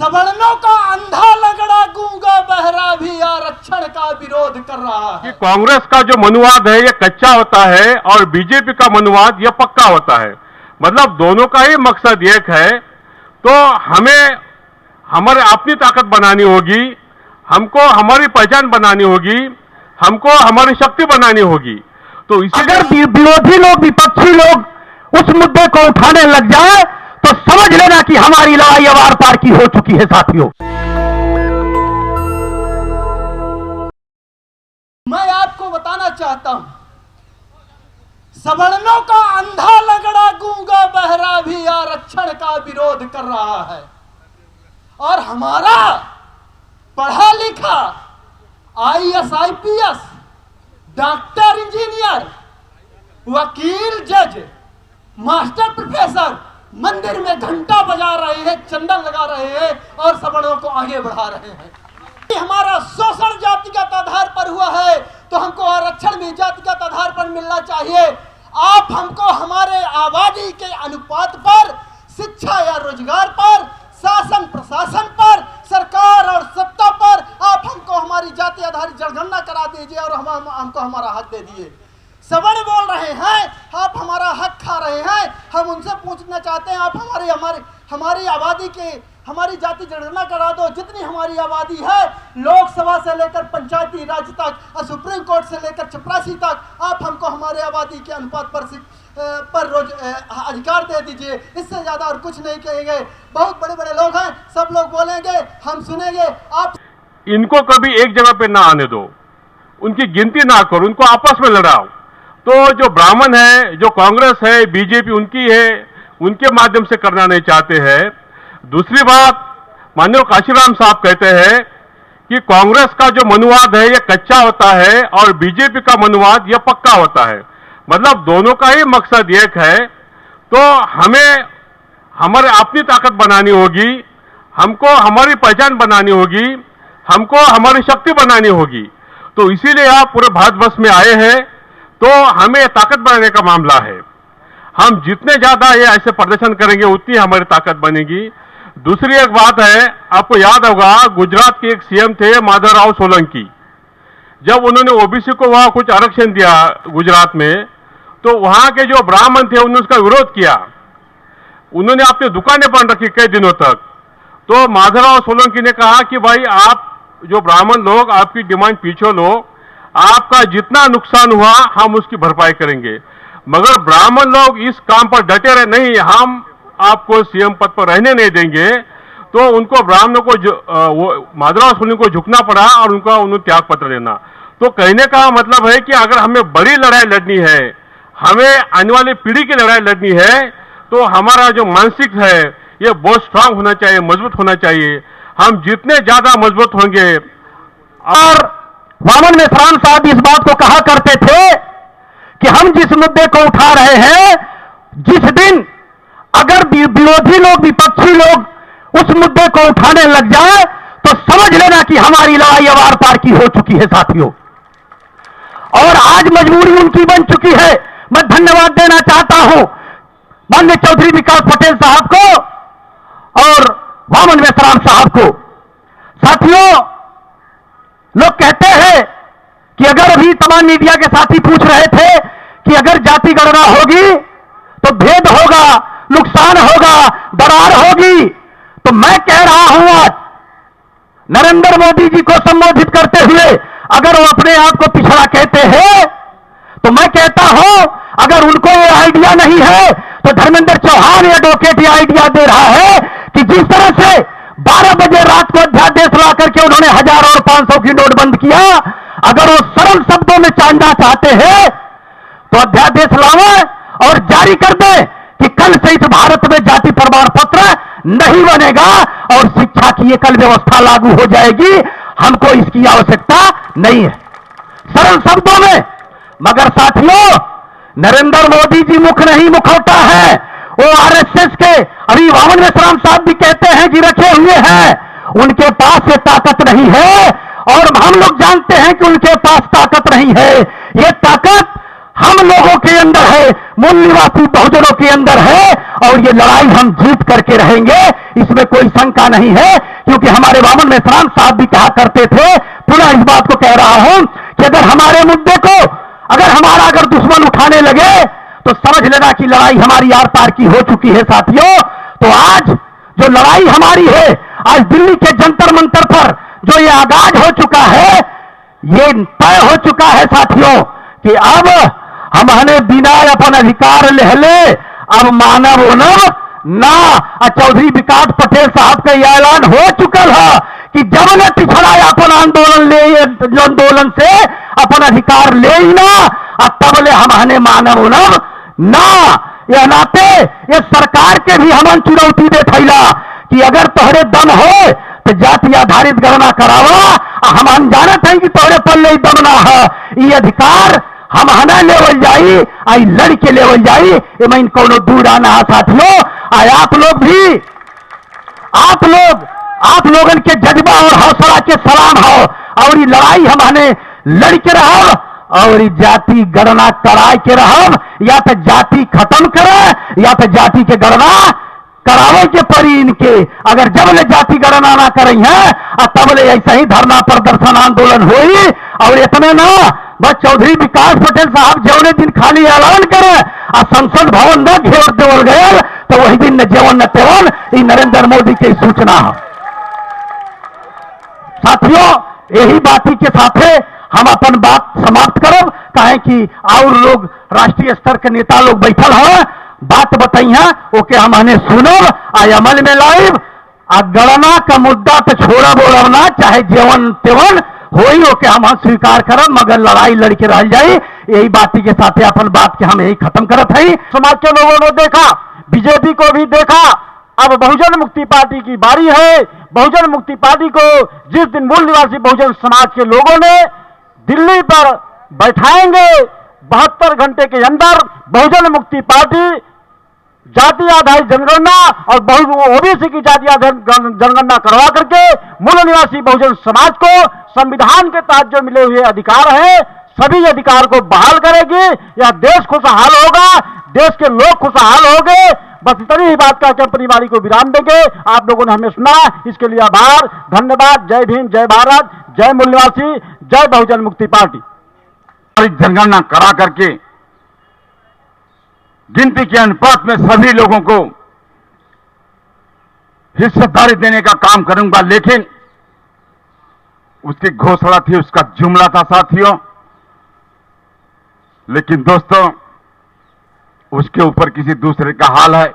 सवर्णों का अंधा लगड़ा गूंगा बहरा भी आरक्षण का विरोध कर रहा है। कांग्रेस का जो मनुवाद है ये कच्चा होता है और बीजेपी का मनुवाद ये पक्का होता है। मतलब दोनों का ही मकसद एक है। तो हमें हमारे अपनी ताकत बनानी होगी, हमको हमारी पहचान बनानी होगी, हमको हमारी शक्ति बनानी होगी। तो अगर विरोधी लोग, विपक्षी लोग उस मुद्दे को उठाने लग जाए तो समझ लेना कि हमारी लड़ाई अब आर पार की हो चुकी है। साथियों, मैं आपको बताना चाहता हूं, सवर्णों का अंधा लगड़ा गूंगा बहरा भी आरक्षण का विरोध कर रहा है और हमारा पढ़ा लिखा आईएएस, आईपीएस, डॉक्टर, इंजीनियर, वकील, जज, मास्टर, प्रोफेसर मंदिर में घंटा बजा रहे हैं, चंदन लगा रहे हैं और सवर्णों को आगे बढ़ा रहे हैं। हमारा शोषण जातिगत आधार पर हुआ है तो हमको आरक्षण भी जातिगत आधार पर मिलना चाहिए। आप हमको हमारे आबादी के अनुपात पर, शिक्षा या रोजगार पर, शासन प्रशासन पर, सरकार और सत्ता पर आप हमको हमारी जाति आधारित जनगणना करा दीजिए और हमको हमारा हक दे दीजिए। सवर्ण बोल रहे हैं, आप हमारा हक खा रहे हैं। हम उनसे पूछना चाहते हैं, आप हमारी आबादी के, हमारी जाति जनगणना करा दो। जितनी हमारी आबादी है, लोकसभा से लेकर पंचायती राज तक और सुप्रीम कोर्ट से लेकर चपरासी तक, आप हमको हमारे आबादी के अनुपात पर रोज अधिकार दे दीजिए। इससे ज्यादा और कुछ नहीं कहेंगे। बहुत बड़े बड़े लोग हैं, सब लोग बोलेंगे, हम सुनेंगे। आप इनको कभी एक जगह पे ना आने दो, उनकी गिनती ना करो, उनको आपस में लड़ाओ। तो जो ब्राह्मण है, जो कांग्रेस है, बीजेपी उनकी है, उनके माध्यम से करना नहीं चाहते हैं। दूसरी बात, माननीय काशीराम साहब कहते हैं कि कांग्रेस का जो मनुवाद है ये कच्चा होता है और बीजेपी का मनुवाद ये पक्का होता है। मतलब दोनों का ही मकसद एक है। तो हमें हमारे अपनी ताकत बनानी होगी, हमको हमारी पहचान बनानी होगी, हमको हमारी शक्ति बनानी होगी। तो इसीलिए आप पूरे भारतवर्ष में आए हैं। तो हमें ताकत बनाने का मामला है। हम जितने ज्यादा ये ऐसे प्रदर्शन करेंगे उतनी हमारी ताकत बनेगी। दूसरी एक बात है, आपको याद होगा गुजरात के एक सीएम थे माधवराव सोलंकी। जब उन्होंने ओबीसी को वहां कुछ आरक्षण दिया गुजरात में, तो वहां के जो ब्राह्मण थे उन्होंने उसका विरोध किया। उन्होंने अपनी दुकानें बंद रखी कई दिनों तक। तो माधवराव सोलंकी ने कहा कि भाई आप जो ब्राह्मण लोग, आपकी डिमांड पीछे लो, आपका जितना नुकसान हुआ हम उसकी भरपाई करेंगे। मगर ब्राह्मण लोग इस काम पर डटे रहे, नहीं हम आपको सीएम पद पर रहने नहीं देंगे। तो उनको ब्राह्मणों को माधवराव सोलंकी को झुकना पड़ा और उन्होंने त्याग पत्र देना। तो कहने का मतलब है कि अगर हमें बड़ी लड़ाई लड़नी है, हमें आने वाली पीढ़ी की लड़ाई लड़नी है, तो हमारा जो मानसिक है ये बहुत स्ट्रांग होना चाहिए, मजबूत होना चाहिए। हम जितने ज्यादा मजबूत होंगे। और वामन मेश्राम साहब इस बात को कहा करते थे कि हम जिस मुद्दे को उठा रहे हैं, जिस दिन अगर विरोधी लोग, विपक्षी लोग उस मुद्दे को उठाने लग जाए तो समझ लेना कि हमारी लड़ाई अब आर पार की हो चुकी है। साथियों, और आज मजबूरी उनकी बन चुकी है। मैं धन्यवाद देना चाहता हूं माननीय चौधरी विकास पटेल साहब को और वामन मेश्राम साहब को। साथियों, लोग कहते हैं कि अगर अभी तमाम मीडिया के साथी पूछ रहे थे कि अगर जाति गणना होगी तो भेद होगा, नुकसान होगा, दरार होगी, तो मैं कह रहा हूं आज नरेंद्र मोदी जी को संबोधित करते हुए, अगर वो अपने आप को पिछड़ा कहते हैं तो मैं कहता हूं अगर उनको ये आइडिया नहीं है तो धर्मेंद्र चौहान एडवोकेट ये आइडिया दे रहा है कि जिस तरह से 12 बजे रात को अध्यादेश ला करके उन्होंने 1000 और 500 की नोट बंद किया, अगर वो सरल शब्दों में जानना चाहते हैं तो अध्यादेश लावे और जारी कर दे कि कल से इस भारत में जाति प्रमाण पत्र नहीं बनेगा और शिक्षा की एकल व्यवस्था लागू हो जाएगी। हमको इसकी आवश्यकता नहीं है, सरल शब्दों में। मगर साथियों, नरेंद्र मोदी जी मुख नहीं मुखौटा है। वो आरएसएस के अभी वामन मेश्राम साहब भी कहते हैं कि रखे हुए हैं, उनके पास ये ताकत नहीं है और हम लोग जानते हैं कि उनके पास ताकत नहीं है। ये ताकत हम लोगों के अंदर है, मूल निवासी बहुजनों के अंदर है, और ये लड़ाई हम जीत करके रहेंगे, इसमें कोई शंका नहीं है। क्योंकि हमारे वामन मेश्राम साहब भी कहा करते थे, पुनः इस बात को कह रहा हूं कि अगर हमारे मुद्दे को अगर दुश्मन उठाने लगे तो समझ लेना कि लड़ाई हमारी आर पार की हो चुकी है साथियों। तो आज जो लड़ाई हमारी है, आज दिल्ली के जंतर मंतर पर जो ये आगाज हो चुका है, ये तय हो चुका है साथियों कि अब हमने बिना अपन अधिकार लहले अब मानव उनव ना। चौधरी विकास पटेल साहब का यह ऐलान हो चुका है कि जब ने पिछड़ा अपन आंदोलन से अपन अधिकार ले ही ना, तब ले हमने मानव उनव ना। यह नाते ये सरकार के भी हमन चुनौती दे थैला कि अगर तोहरे दम हो तो जाति आधारित गणना करावा। हम जानते हैं कि तोहरे पल्ले दम ना है, ये अधिकार हम हना लेवल जाई, आई लड़के लेवल जाई, ये मैं कोनो दूर आना है साथियों। आय आप लोगन के जज्बा और हौसला के सलाम हो, और ये लड़ाई हमने लड़के रहो, और जाति गणना करा के रहो, या तो जाति खत्म करे या तो जाति के गणना करावे के परी इनके। अगर जब ले जाति गणना ना करें हैं, तब ले ऐसा ही धरना प्रदर्शन आंदोलन हुई। और इतने ना बस चौधरी विकास पटेल साहब जौने दिन खाली ऐलान करे और संसद भवन न घेर देवल गए, तो वही दिन न जेवन न तेवन, ये नरेंद्र मोदी की सूचना है साथियों। यही बाती के साथे हम अपन बात समाप्त करब, कहे कि और लोग राष्ट्रीय स्तर के नेता लोग बैठल हैं, बात बताई है ओके हमने सुनब आ अमल में लाइब। आ गणना का मुद्दा तो छोड़ा बोलब ना, चाहे जेवन तेवन होई ओके हम स्वीकार करब, मगर लड़ाई लड़के रह जाई। यही बाती के साथ अपन बात के हम यही खत्म करत है। समाज के लोगों ने देखा, बीजेपी को भी देखा, अब बहुजन मुक्ति पार्टी की बारी है। बहुजन मुक्ति पार्टी को जिस दिन मूल निवासी बहुजन समाज के लोगों ने दिल्ली पर बैठाएंगे, 72 घंटे के अंदर बहुजन मुक्ति पार्टी जाति आधारित जनगणना और ओबीसी की जाति आधारित जनगणना करवा करके मूल निवासी बहुजन समाज को संविधान के तहत जो मिले हुए अधिकार हैं, सभी अधिकार को बहाल करेगी। यह देश खुशहाल होगा, देश के लोग खुशहाल होंगे। बस इतनी ही बात का अपनी बारी को विराम देंगे। आप लोगों ने हमें सुना, इसके लिए आभार, धन्यवाद। जय भीम, जय भारत, जय मूल निवासी, जय बहुजन मुक्ति पार्टी। जनगणना करा करके गिनती के अनुपात में सभी लोगों को हिस्सेदारी देने का काम करूंगा, लेकिन उसकी घोषणा थी, उसका जुमला था साथियों। लेकिन दोस्तों, उसके ऊपर किसी दूसरे का हाल है,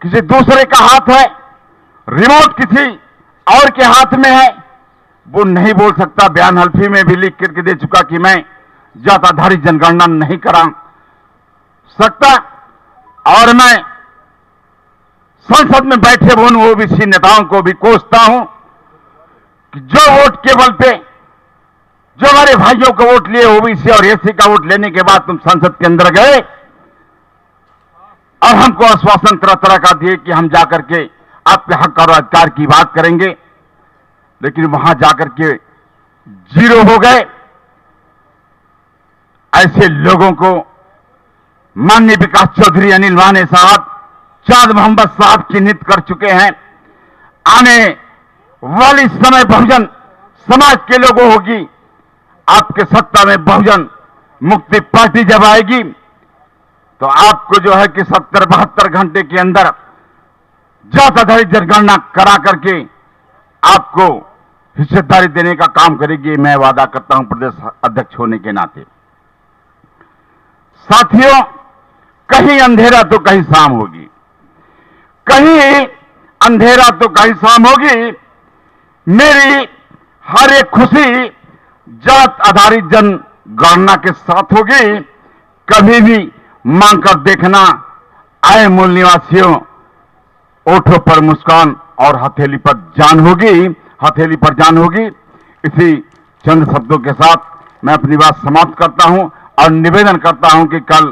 किसी दूसरे का हाथ है, रिमोट किसी और के हाथ में है। वो नहीं बोल सकता। बयान हल्फी में भी लिख करके दे चुका कि मैं जात आधारित जनगणना नहीं करा सकता, और मैं संसद में बैठे उन ओबीसी नेताओं को भी कोसता हूं कि जो वोट केवल पे, जो हमारे भाइयों को वोट लिए, ओबीसी और एससी का वोट लेने के बाद तुम संसद के अंदर गए और हमको आश्वासन तरह तरह का दिए कि हम जाकर के आपके हक और अधिकार की बात करेंगे, लेकिन वहां जाकर के जीरो हो गए। ऐसे लोगों को माननीय विकास चौधरी, अनिल वाने साहब, चांद मोहम्मद साहब चिन्हित कर चुके हैं। आने वाली समय बहुजन समाज के लोगों होगी, आपके सत्ता में बहुजन मुक्ति पार्टी जब आएगी तो आपको जो है कि 70-72 घंटे के अंदर जात आधारित जनगणना करा करके आपको हिस्सेदारी देने का काम करेगी। मैं वादा करता हूं प्रदेश अध्यक्ष होने के नाते। साथियों, कहीं अंधेरा तो कहीं शाम होगी, कहीं अंधेरा तो कहीं शाम होगी। मेरी हर एक खुशी जात आधारित जनगणना के साथ होगी। कभी भी मांग कर देखना, आए मूल निवासियों, ओठों पर मुस्कान और हथेली पर जान होगी, हथेली पर जान होगी। इसी चंद शब्दों के साथ मैं अपनी बात समाप्त करता हूं और निवेदन करता हूं कि कल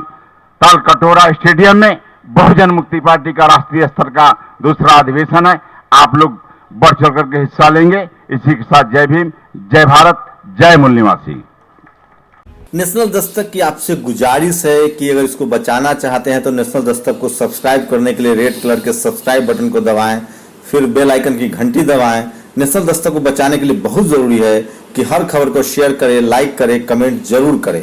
ताल कटोरा स्टेडियम में बहुजन मुक्ति पार्टी का राष्ट्रीय स्तर का दूसरा अधिवेशन है। आप लोग बढ़ चढ़ करके हिस्सा लेंगे। इसी के साथ जय भीम, जय भारत, जय मूल निवासी। नेशनल दस्तक की आपसे गुजारिश है कि अगर इसको बचाना चाहते हैं तो नेशनल दस्तक को सब्सक्राइब करने के लिए रेड कलर के सब्सक्राइब बटन को दबाएं, फिर बेल आइकन की घंटी दबाएं। नेशनल दस्तक को बचाने के लिए बहुत जरूरी है कि हर खबर को शेयर करें, लाइक करें, कमेंट जरूर करें।